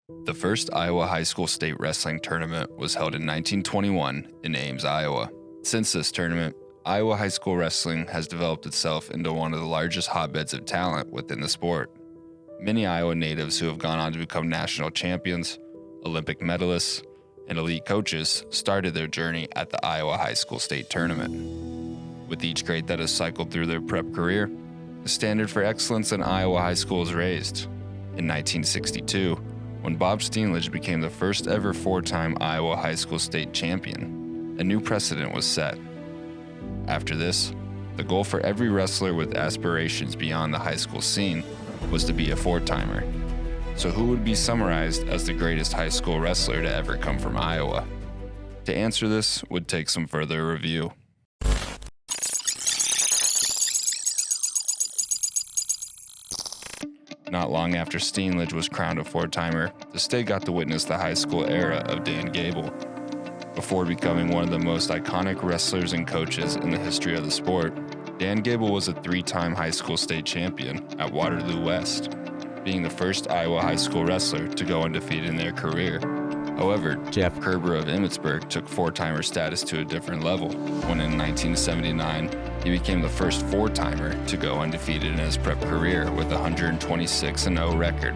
The first Iowa High School State Wrestling Tournament was held in 1921 in Ames, Iowa. Since this tournament, Iowa high school wrestling has developed itself into one of the largest hotbeds of talent within the sport. Many Iowa natives who have gone on to become national champions, Olympic medalists, and elite coaches started their journey at the Iowa High School State Tournament. With each grade that has cycled through their prep career, the standard for excellence in Iowa high school is raised. In 1962, when Bob Steenledge became the first ever four-time Iowa High School State champion, a new precedent was set. After this, the goal for every wrestler with aspirations beyond the high school scene was to be a four-timer. So who would be summarized as the greatest high school wrestler to ever come from Iowa? To answer this would take some further review. Not long after Steenledge was crowned a four-timer, the state got to witness the high school era of Dan Gable. Before becoming one of the most iconic wrestlers and coaches in the history of the sport, Dan Gable was a three-time high school state champion at Waterloo West, being the first Iowa high school wrestler to go undefeated in their career. However, Jeff Kerber of Emmitsburg took four-timer status to a different level when in 1979, he became the first four-timer to go undefeated in his prep career with a 126-0 record.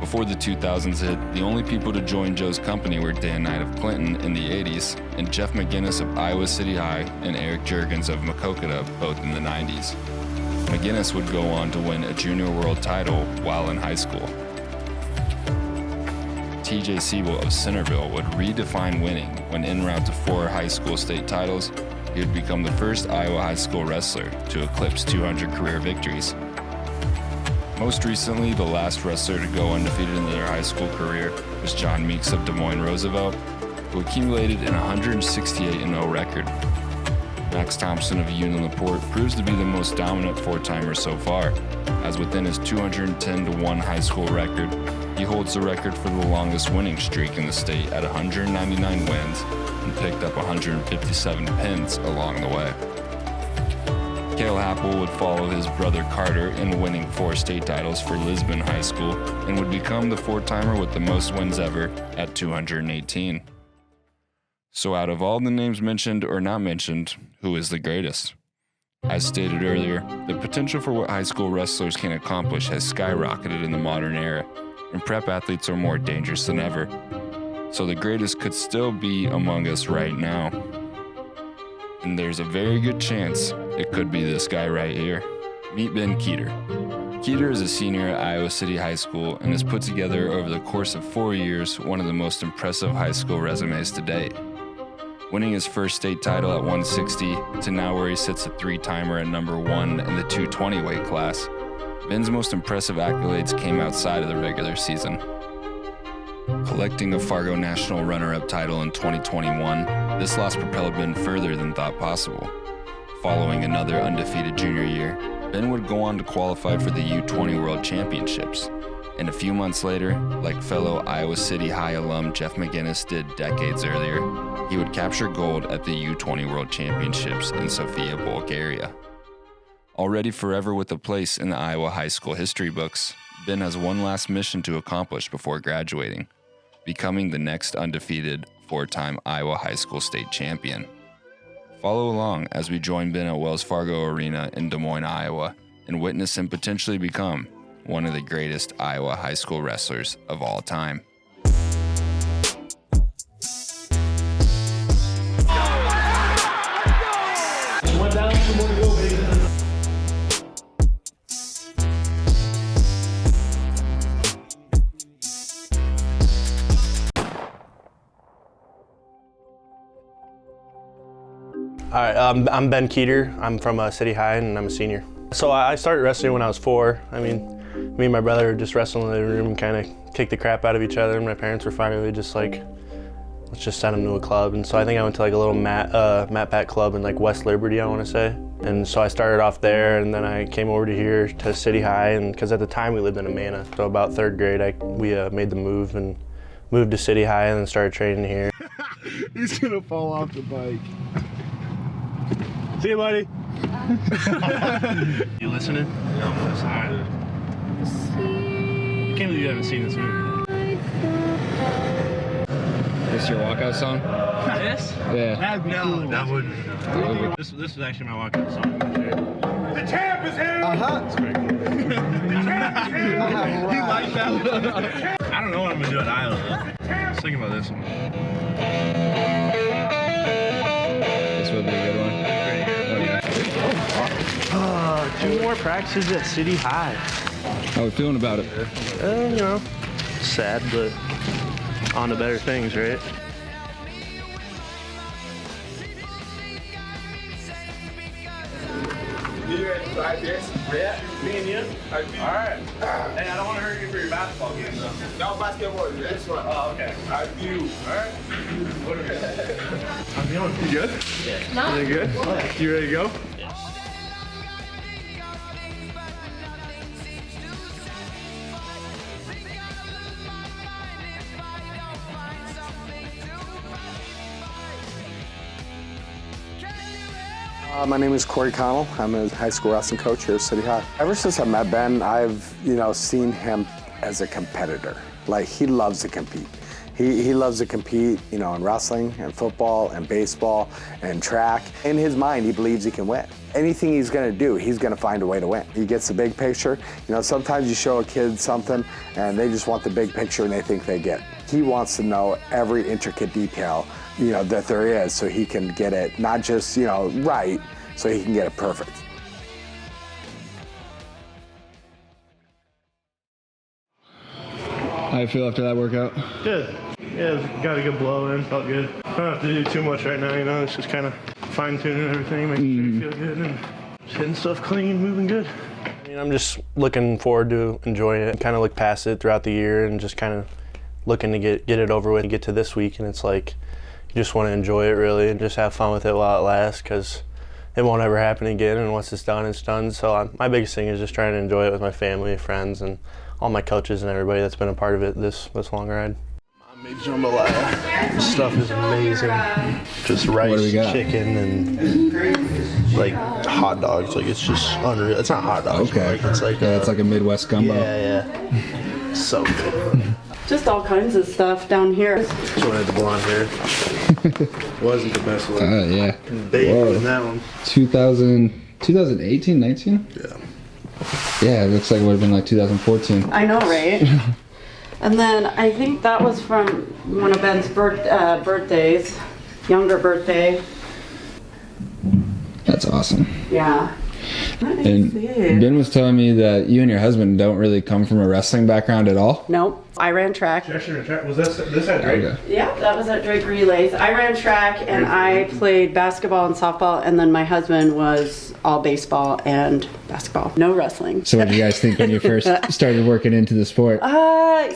Before the 2000s hit, the only people to join Joe's company were Dan Knight of Clinton in the 80s and Jeff McGinnis of Iowa City High and Eric Juergens of Maquoketa, both in the 90s. McGinnis would go on to win a junior world title while in high school. TJ Siebel of Centerville would redefine winning when en route to 4 high school state titles, he would become the first Iowa high school wrestler to eclipse 200 career victories. Most recently, the last wrestler to go undefeated in their high school career was John Meeks of Des Moines Roosevelt, who accumulated an 168-0 record. Max Thompson of Union LaPorte proves to be the most dominant four-timer so far, as within his 210-1 high school record, he holds the record for the longest winning streak in the state at 199 wins and picked up 157 pins along the way. Cale Happel would follow his brother Carter in winning 4 state titles for Lisbon High School and would become the four-timer with the most wins ever at 218. So out of all the names mentioned or not mentioned, who is the greatest? As stated earlier, the potential for what high school wrestlers can accomplish has skyrocketed in the modern era, and prep athletes are more dangerous than ever. So the greatest could still be among us right now. And there's a very good chance it could be this guy right here. Meet Ben Kueter. Kueter is a senior at Iowa City High School and has put together over the course of 4 years one of the most impressive high school resumes to date. Winning his first state title at 160 to now where he sits a three-timer at number 1 in the 220 weight class, Ben's most impressive accolades came outside of the regular season. Collecting a Fargo National runner-up title in 2021, this loss propelled Ben further than thought possible. Following another undefeated junior year, Ben would go on to qualify for the U20 World Championships, and a few months later, like fellow Iowa City High alum Jeff McGinnis did decades earlier, he would capture gold at the U20 World Championships in Sofia, Bulgaria. Already forever with a place in the Iowa high school history books, Ben has one last mission to accomplish before graduating, becoming the next undefeated 4-time Iowa high school state champion. Follow along as we join Ben at Wells Fargo Arena in Des Moines, Iowa, and witness him potentially become one of the greatest Iowa high school wrestlers of all time. All right, I'm Ben Kueter. I'm from City High and I'm a senior. So I started wrestling when I was 4. I mean, me and my brother would just wrestle in the room and kind of kick the crap out of each other. And my parents were finally just like, let's just send him to a club. And so I think I went to like a little mat pack club in like West Liberty, I want to say. And so I started off there, and then I came over to here to City High, and because at the time we lived in Amana. So about 3rd grade, we made the move and moved to City High and then started training here. He's gonna fall off the bike. See you, buddy. You listening? No, I'm listening. I can't believe you haven't seen this movie. This your walkout song? This? Yeah. That'd be cool. That would. This is actually my walkout song. The champ is here. It's very cool. You like that? I don't know what I'm gonna do at Iowa though. I was thinking about this one. This would be a good one. Two more practices at City High. How are we feeling about it? You know, sad, but on to better things, right? You ready to try this? Yeah, me and you. Alright. Hey, I don't want to hurt you for your basketball game though. No basketball, this one. Oh, okay. I view. Alright. I'm feeling. You good? No. You good? You ready to go? My name is Corey Connell. I'm a high school wrestling coach here at City High. Ever since I met Ben, I've seen him as a competitor. Like, he loves to compete. He loves to compete, in wrestling and football and baseball and track. In his mind, he believes he can win. Anything he's gonna do, he's gonna find a way to win. He gets the big picture. Sometimes you show a kid something and they just want the big picture and they think they get it. He wants to know every intricate detail, that there is, so he can get it, not just, right, so he can get it perfect. How you feel after that workout? Good. Yeah, got a good blow in, felt good. Don't have to do too much right now, it's just kind of fine-tuning everything, making sure you feel good and just hitting stuff clean, moving good. I'm just looking forward to enjoying it, kind of look past it throughout the year and just kind of looking to get it over with and get to this week, and it's like you just want to enjoy it really and just have fun with it while it lasts, because it won't ever happen again, and once it's done, it's done. So my biggest thing is just trying to enjoy it with my family, friends, and all my coaches and everybody that's been a part of it this long ride. My made jambalaya. This stuff is amazing. Just rice, chicken, and like hot dogs. Like, it's just unreal. It's not hot dogs. Okay. It's like it's like a Midwest gumbo. Yeah. So good. Just all kinds of stuff down here. This one had the blonde hair. Wasn't the best one. Yeah. Bacon in that one. 2018, 19? Yeah. Yeah, it looks like it would have been like 2014. I know, right? And then I think that was from one of Ben's birthdays, younger birthday. That's awesome. Yeah. And Ben was telling me that you and your husband don't really come from a wrestling background at all. Nope. I ran track. Was this at Drake? Okay. Yeah, that was at Drake Relays. I ran track and I played basketball and softball, and then my husband was all baseball and basketball. No wrestling. So what did you guys think when you first started working into the sport?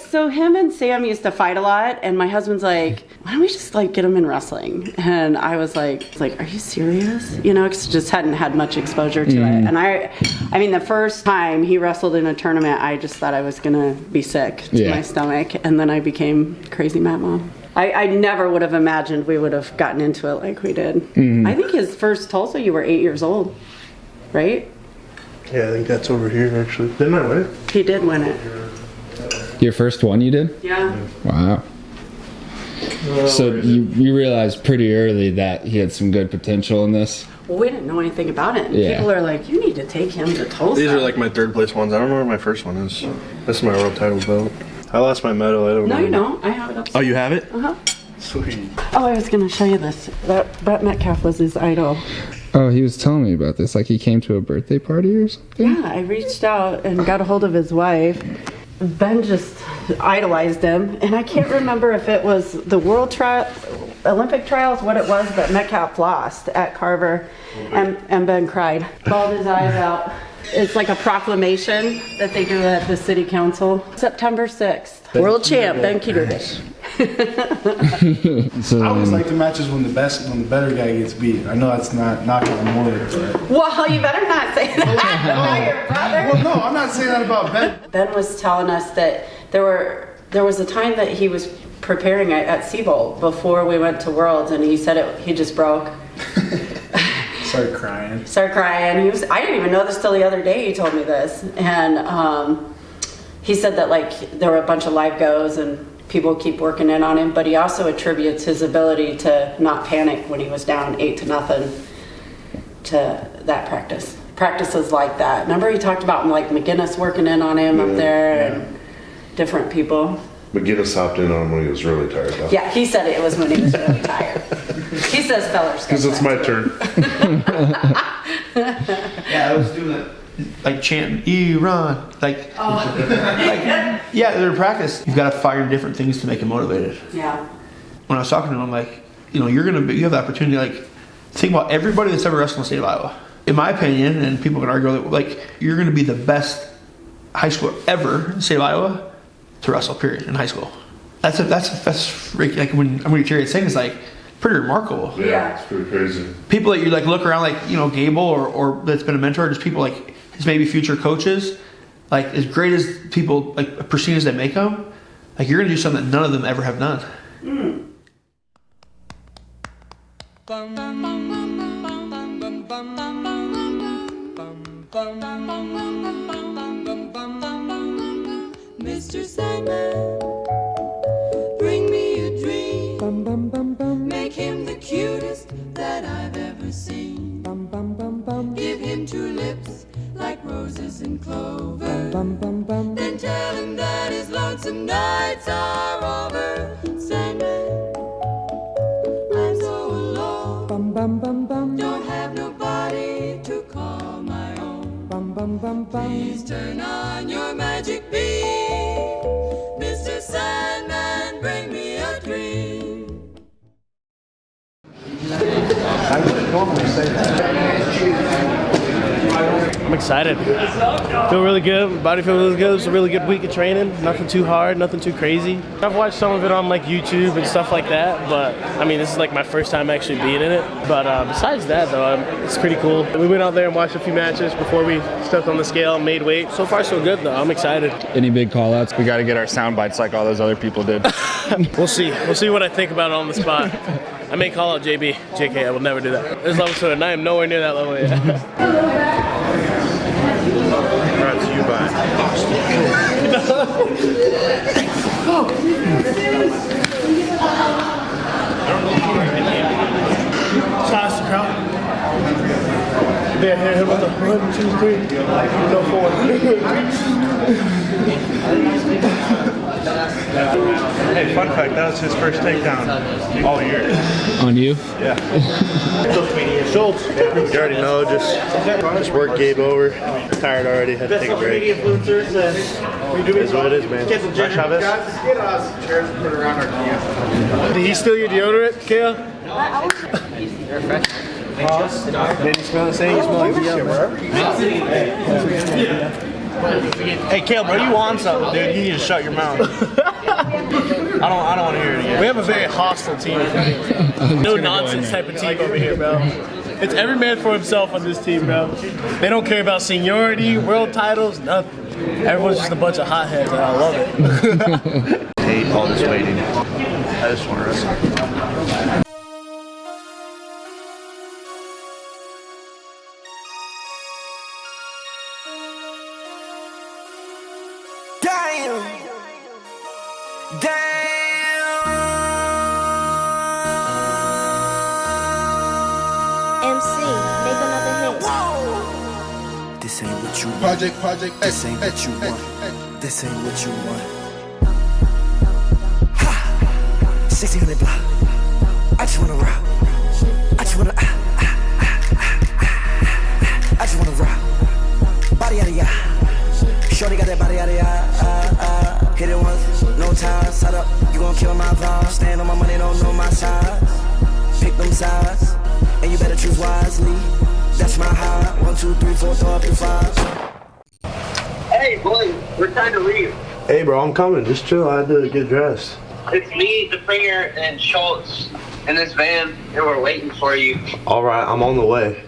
So him and Sam used to fight a lot, and my husband's like, why don't we just get him in wrestling? And I was like, are you serious? Because just hadn't had much exposure to it. And I mean, the first time he wrestled in a tournament, I just thought I was gonna be sick to my stomach, and then I became crazy Mat Mom. I never would have imagined we would have gotten into it like we did. I think his first Tulsa, you were 8 years old, right? Yeah, I think that's over here actually. Didn't I win it? He did win it. Your first one you did? Yeah. Wow. So you realized pretty early that he had some good potential in this? Well, we didn't know anything about it. Yeah. People are like, you need to take him to Tulsa. These are like my third place ones. I don't know where my first one is. This is my world title belt. I lost my medal. I don't know. No, you don't. I have it upstairs. Oh, you have it? Uh-huh. Sweet. Oh, I was going to show you this. Brett Metcalf was his idol. Oh, he was telling me about this. Like he came to a birthday party or something? Yeah, I reached out and got a hold of his wife. Ben just idolized him. And I can't remember if it was the Olympic trials, what it was, but Metcalf lost at Carver. And Ben cried. Bawled his eyes out. It's like a proclamation that they do at the city council. September 6th. World champ, Ben Kueter. So, I always like the matches when the better guy gets beat. I know that's not knocking on wood, but Well, you better not say that about your brother. well, no, I'm not saying that about Ben. Ben was telling us that there was a time that he was preparing at Seabolt before we went to Worlds, and he said he just broke. Started crying. I didn't even know this till the other day. He told me this, and he said that there were a bunch of live goes, and people keep working in on him, but he also attributes his ability to not panic when he was down 8-0 to that practice. Practices like that. Remember he talked about like McGinnis working in on him up there and different people. McGinnis hopped in on him when he was really tired, though. Yeah, he said it was when he was really tired. He says Feller's Because it's my turn. Yeah, I was doing it. Like chanting, Iran. Like, yeah, they're in practice. You've got to find different things to make him motivated. Yeah. When I was talking to him, I'm like, you know, you have the opportunity, like, think about everybody that's ever wrestled in the state of Iowa. In my opinion, and people can argue that, like, you're going to be the best high schooler ever in the state of Iowa to wrestle, period, in high school. That's like when I'm curious saying, it's like pretty remarkable. Yeah, it's pretty crazy. People that you like look around, like, you know, Gable or that's been a mentor, just people like his maybe future coaches, like as great as people like perceive as they make them, like you're gonna do something that none of them ever have done. Mr. Sandman, bring me a dream. Make him the cutest that I've ever seen. Give him 2 lips like roses and clover. Then tell him that his lonesome nights are over. Sandman, I'm so alone. Don't have nobody to call my own. Please turn on your magic beam. Mr. Sandman, bring me a dream. I'm excited. Feel really good. Body feels really good. It was a really good week of training. Nothing too hard, nothing too crazy. I've watched some of it on like YouTube and stuff like that, but I mean, this is like my first time actually being in it. But besides that though, it's pretty cool. We went out there and watched a few matches before we stepped on the scale and made weight. So far so good though. I'm excited. Any big call outs? We got to get our sound bites like all those other people did. We'll see. We'll see what I think about it on the spot. I may call out JB. JK, I will never do that. There's level to it, and I am nowhere near that level yet. Brought to you by Toss the crowd. There, hit with the 1, 2, 3. No 4. Hey, fun fact, that was his first takedown all year. On you? Yeah. Schultz, you already know, just work Gabe over. Tired already, had to take a break. It is what it is, man. Right, Chavez? Did he steal your deodorant, Kale? Did he smell the same? You smell like deodorant. Hey, Kale, bro, you on something, dude. You need to shut your mouth. I don't want to hear it again. We have a very hostile team. No nonsense type of team over here, bro. It's every man for himself on this team, bro. They don't care about seniority, world titles, nothing. Everyone's just a bunch of hotheads, and I love it. I hate all this waiting. I just want to wrestle. This ain't what you want. Project, this ain't what you want. This ain't what you want. Ha! 1600 block. I just wanna rock. I just wanna I just wanna rock. Body out of ya. Shorty got that body out of ya. Hit it once, no time. Side up, you gon' kill my vibe. Stand on my money, don't know my size. Pick them sides, and you better choose wisely. That's my high. 1, 2, 3, 4, throw up your 5. Hey, boy, we're time to leave. Hey, bro, I'm coming. Just chill. I had to get dressed. It's me, the Springer, and Schultz in this van, and we're waiting for you. All right, I'm on the way.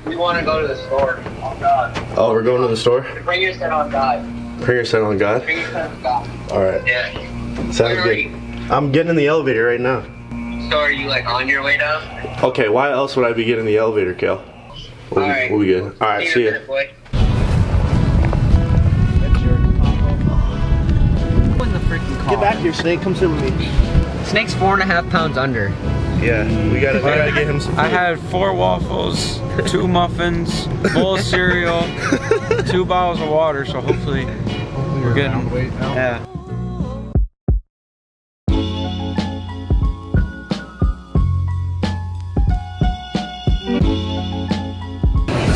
We want to go to the store. Oh, God. Oh, we're going to the store? The Springer said on God. Springer said on God? Springer said on God. All right. Yeah. Sounds good. I'm getting in the elevator right now. So are you, like, on your way down? Okay, why else would I be getting the elevator, Kel? We'll be good. All right, see ya. Boy. When the freaking Get back here, Snake. Come sit with me. Snake's 4.5 pounds under. Yeah, we gotta get him some food. I had 4 waffles, 2 muffins, bowl of cereal, 2 bottles of water, so hopefully we're getting weight now. Yeah.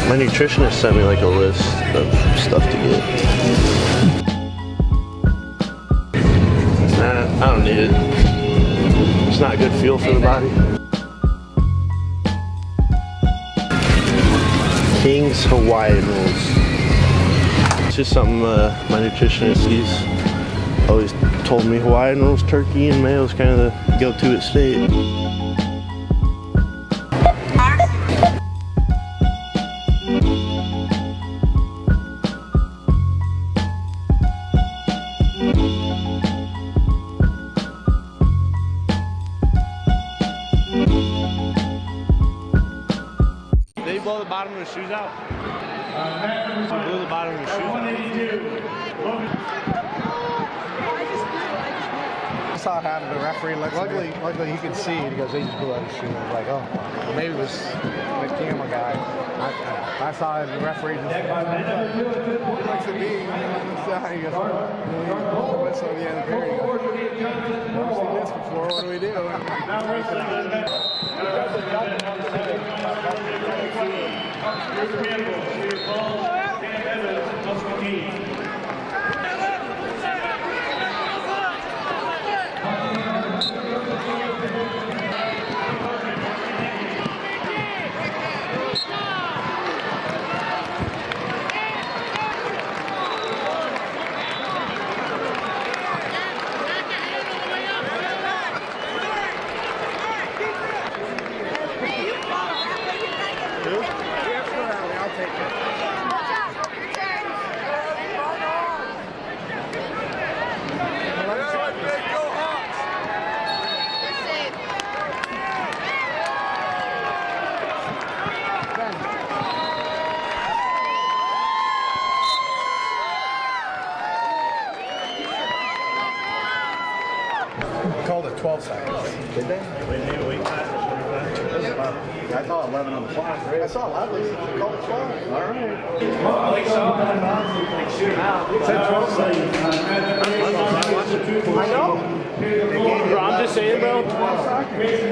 My nutritionist sent me like a list of stuff to get. Nah, I don't need it. It's not a good fuel for the body. King's Hawaiian rolls. It's just something my nutritionist, he's always told me Hawaiian rolls, turkey, and mayo is kind of the go-to at state. Did he blow the bottom of his shoes out? He blew the bottom of his shoes out. I saw it happen. The referee looks. Luckily he could see it. He goes, they just blew out his shoe. I was like, oh, well, maybe it was the camera guy. I saw it. The referee just looks at me. He goes, what's on the end of the period? He goes, never seen this before. What do we do? Called it 12 seconds. Did they? I thought 11 on the clock. I saw 11. Called it 12. All right. Said 12 seconds. I know. Bro, I'm just saying, bro.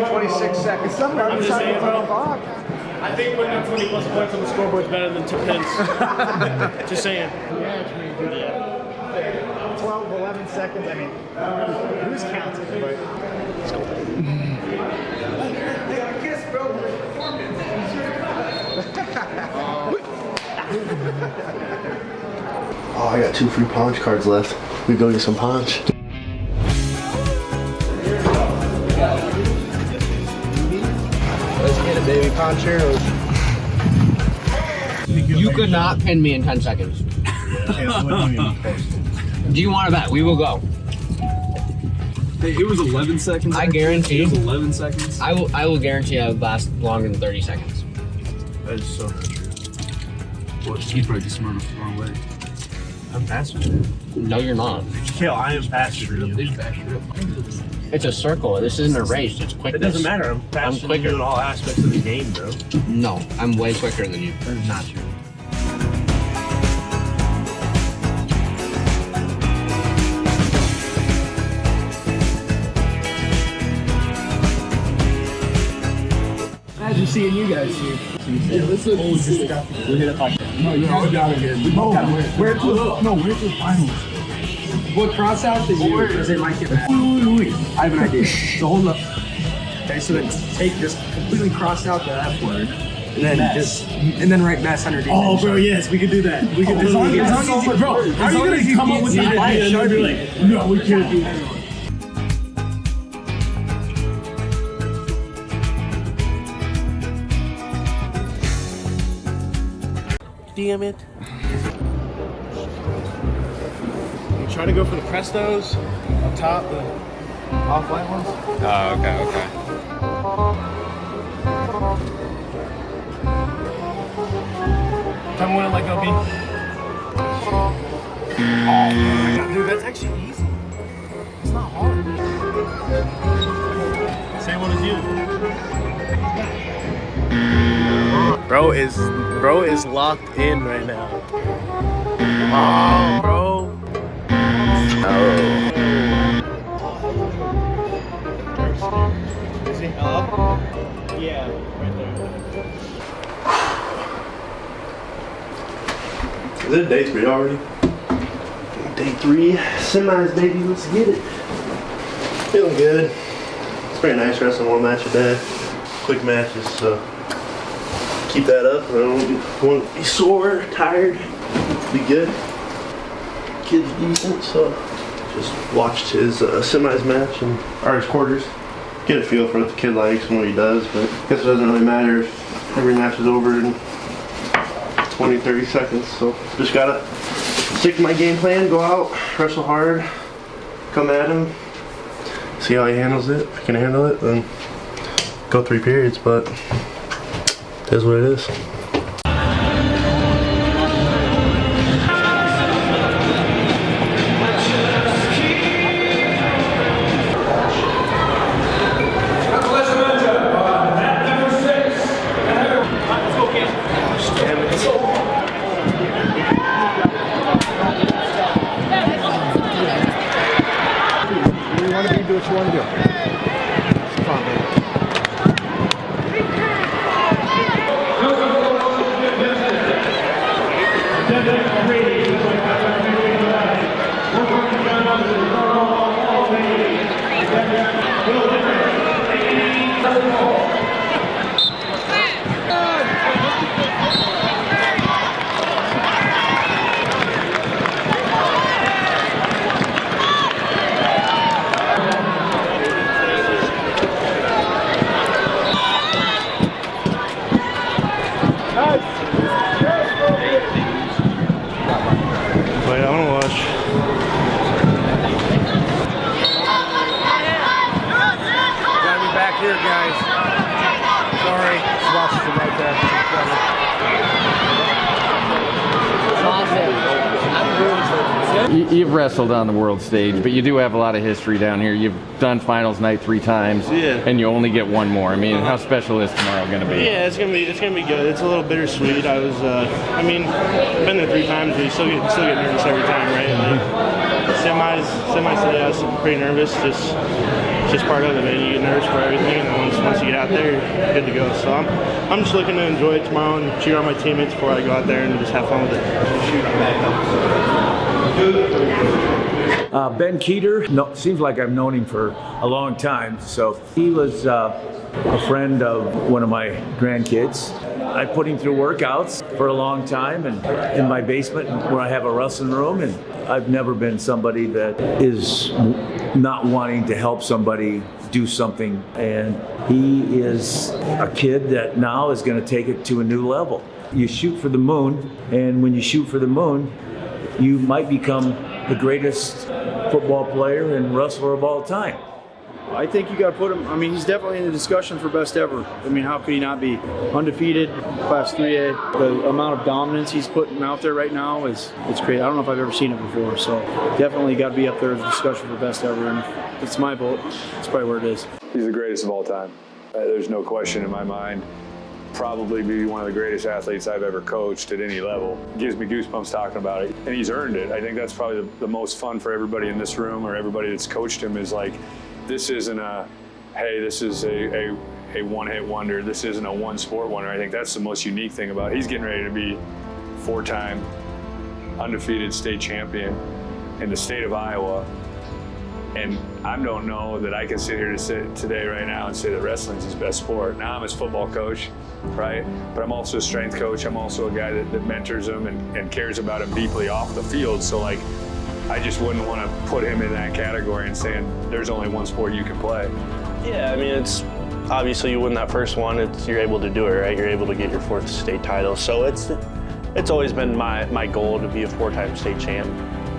26 seconds. Somewhere I'm just saying, bro. I think putting up 20 plus points on the scoreboard is better than 2 pins. Just saying. Yeah. 12, 11 seconds. I mean, who's counting? But let's go. Oh, I got 2 free punch cards left. We go get some punch. Let's get a baby puncher. You could not pin me in 10 seconds. Do you want to bet? We will go. Hey, it was 11 seconds. I guarantee. It was 11 seconds. I will guarantee I would last longer than 30 seconds. That is so true. Well, he'd probably just run the wrong way. I'm faster than you. No, you're not. Kill, I am faster than you. It's a circle. This isn't a race. It's quickness. It doesn't matter. I'm faster than you in all aspects of the game, bro. No, I'm way quicker than you. That is not true. Imagine seeing you guys here. Yeah, let's look. We'll hit a podcast. No, you're down again. Where's the finals? What cross out the you? Because they might get mad. Wait. I have an idea. So hold up. Okay, so then just completely cross out the F word. And then then write mess underneath. Oh, bro, yes, we could do that. We could do that. Bro, how are you going to come up with the idea? No, we can't do that. Damn it. You try to go for the Prestos on top, the off-white ones. Oh, okay. Tell me when to let go, B. Oh my god, dude, that's actually easy. It's not Same one as you. Bro is locked in right now. Oh, bro. Is he up? Yeah, right there. Is it day 3 already? Day 3, semis, baby. Let's get it. Feeling good. It's pretty nice wrestling one match a day. Quick matches, so keep that up. I won't be sore, tired. Be good. Kid's decent, so just watched his semis match or his quarters. Get a feel for what the kid likes and what he does, but I guess it doesn't really matter if every match is over in 20-30 seconds. So just gotta stick to my game plan, go out, wrestle hard, come at him, see how he handles it. If he can handle it, then go 3 periods, but it is what it is. Do what you want to do. Come on, baby. Wait, I want to watch. Gotta be back here, guys. Sorry. Just watch it from right there. You've wrestled on the world stage, but you do have a lot of history down here. You've done finals night 3 times, and you only get 1 more. I mean, how special is tomorrow going to be? Yeah, it's gonna be good. It's a little bittersweet. I was, I mean, I've been there 3 times, but you still get nervous every time, right? Like, semis, yeah, I was pretty nervous. Just part of it, man. You get nervous for everything, and then once you get out there, you're good to go. So I'm just looking to enjoy it tomorrow and cheer on my teammates before I go out there and just have fun with it. Ben Kueter, seems like I've known him for a long time. So he was a friend of one of my grandkids. I put him through workouts for a long time, and in my basement where I have a wrestling room, and I've never been somebody that is not wanting to help somebody do something. And he is a kid that now is going to take it to a new level. You shoot for the moon, and when you shoot for the moon, you might become the greatest football player and wrestler of all time. I think you got to put him, I mean, he's definitely in the discussion for best ever. I mean, how could he not be? Undefeated, Class 3A. The amount of dominance he's putting out there right now it's crazy. I don't know if I've ever seen it before, so definitely got to be up there in the discussion for best ever. And if it's my vote, it's probably where it is. He's the greatest of all time. There's no question in my mind. Probably be one of the greatest athletes I've ever coached at any level. Gives me goosebumps talking about it, and he's earned it. I think that's probably the most fun for everybody in this room or everybody that's coached him is like, this isn't a, hey, this is a one-hit wonder. This isn't a one-sport wonder. I think that's the most unique thing about it. He's getting ready to be 4-time undefeated state champion in the state of Iowa. And I don't know that I can sit here today right now and say that wrestling's his best sport. Now I'm his football coach, right? But I'm also a strength coach. I'm also a guy that mentors him and cares about him deeply off the field. So like, I just wouldn't want to put him in that category and saying there's only one sport you can play. Yeah, I mean, it's obviously you win that first one, you're able to do it, right? You're able to get your 4th state title. So it's always been my goal to be a 4-time state champ.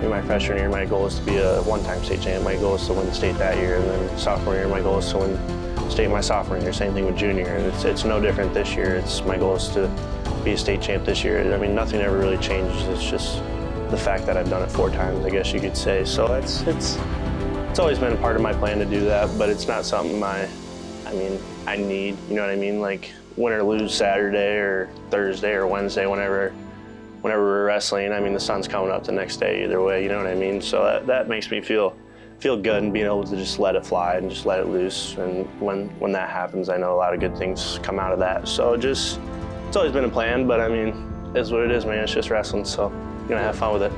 In my freshman year, my goal is to be a 1-time state champ. My goal is to win the state that year, and then sophomore year, my goal is to win state my sophomore year. Same thing with junior, and it's no different this year. My goal is to be a state champ this year. I mean, nothing ever really changes. It's just the fact that I've done it 4 times, I guess you could say. So it's It's always been a part of my plan to do that, but it's not something I need, you know what I mean? Like win or lose Saturday or Thursday or Wednesday, whenever we're wrestling, I mean, the sun's coming up the next day either way, you know what I mean? So that makes me feel good and being able to just let it fly and just let it loose. And when that happens, I know a lot of good things come out of that. So it's always been a plan, but I mean, it's what it is, man. It's just wrestling, so I'm gonna have fun with it.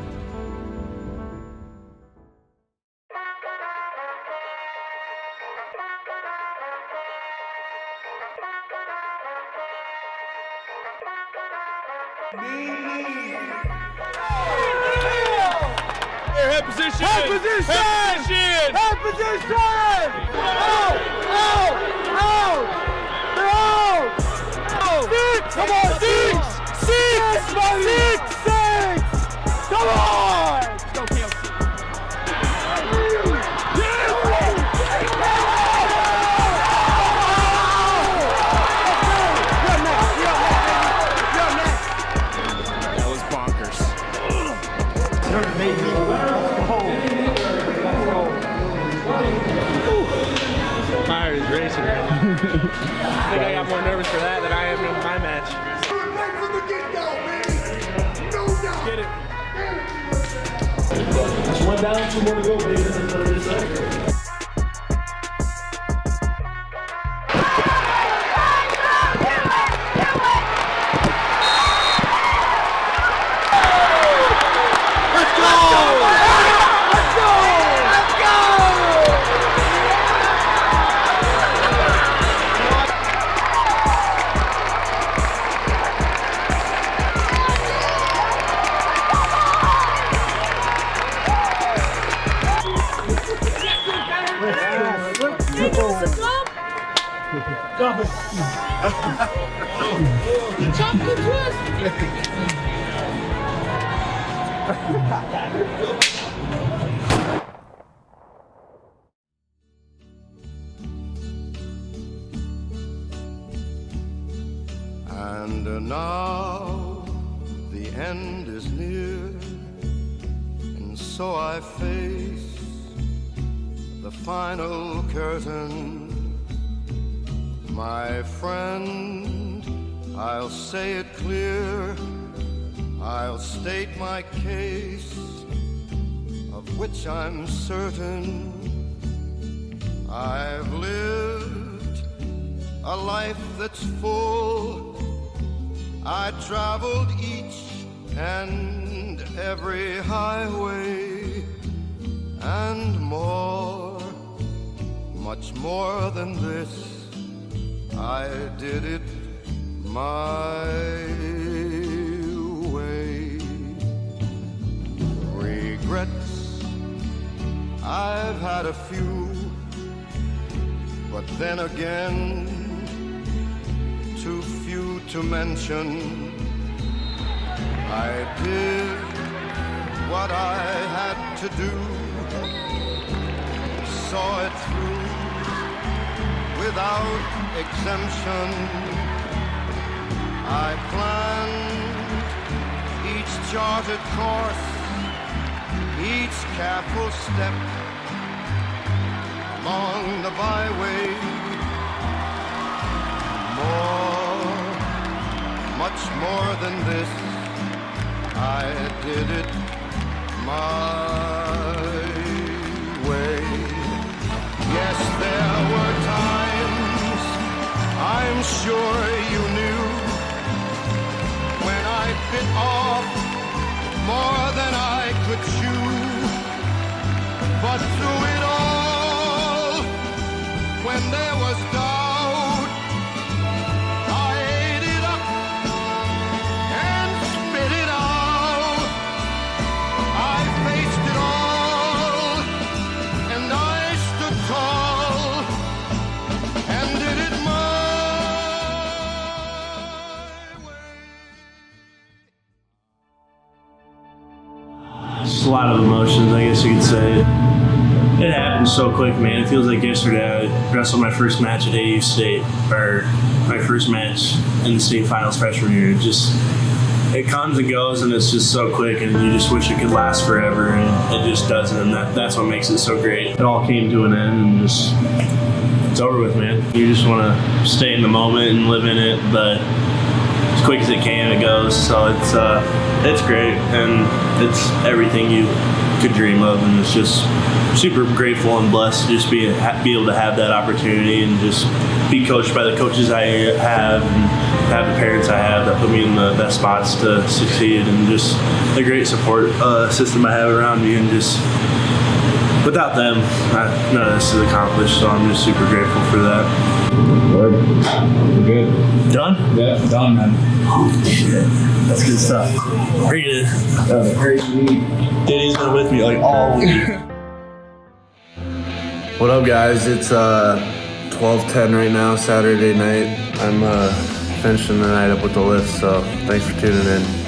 Head position! Head position! Head position! Head position! Out! Out! Out! Out! Out! Six! Come on! Six! Six! Six! Six! Come on! Let's go, KLC. That was bonkers. My heart is racing right now. I think I got more nervous for that than I am in my match. Get it. Just one down, 2 more to go, baby. And now the end is near, and so I face the final curtain. My friend, I'll say it clear, I'll state my case, of which I'm certain. I've lived a life that's full. I traveled each and every highway and more, much more than this. I did it my way. Regrets, I've had a few, but then again, too few to mention. I did what I had to do, saw it through without exemption. I planned each charted course, each careful step along the byway. More, much more than this, I did it my way. Yes, there were times, I'm sure you knew, when I bit off more than I could chew. But through it all, when there was doubt, I ate it up and spit it out. I faced it all, and I stood tall and did it Just a lot of emotions, I guess you could say. It happened so quick, man. It feels like yesterday I wrestled my first match at AU State, or my first match in the state finals freshman year. Just it comes and goes, and it's just so quick, and you just wish it could last forever, and it just doesn't. And that's what makes it so great. It all came to an end, and just it's over with, man. You just want to stay in the moment and live in it, but as quick as it can, it goes. So it's great, and it's everything you could dream of, and it's just super grateful and blessed to just be able to have that opportunity and just be coached by the coaches I have and have the parents I have that put me in the best spots to succeed, and just the great support system I have around me, and just without them, none of this is accomplished. So I'm just super grateful for that. Word. We're good. Done? Yeah, done, man. Oh, shit. That's good stuff. Pretty good. That was a great week. Danny's been with me like all week. What up, guys? It's 12:10 right now, Saturday night. I'm finishing the night up with the lift, so thanks for tuning in.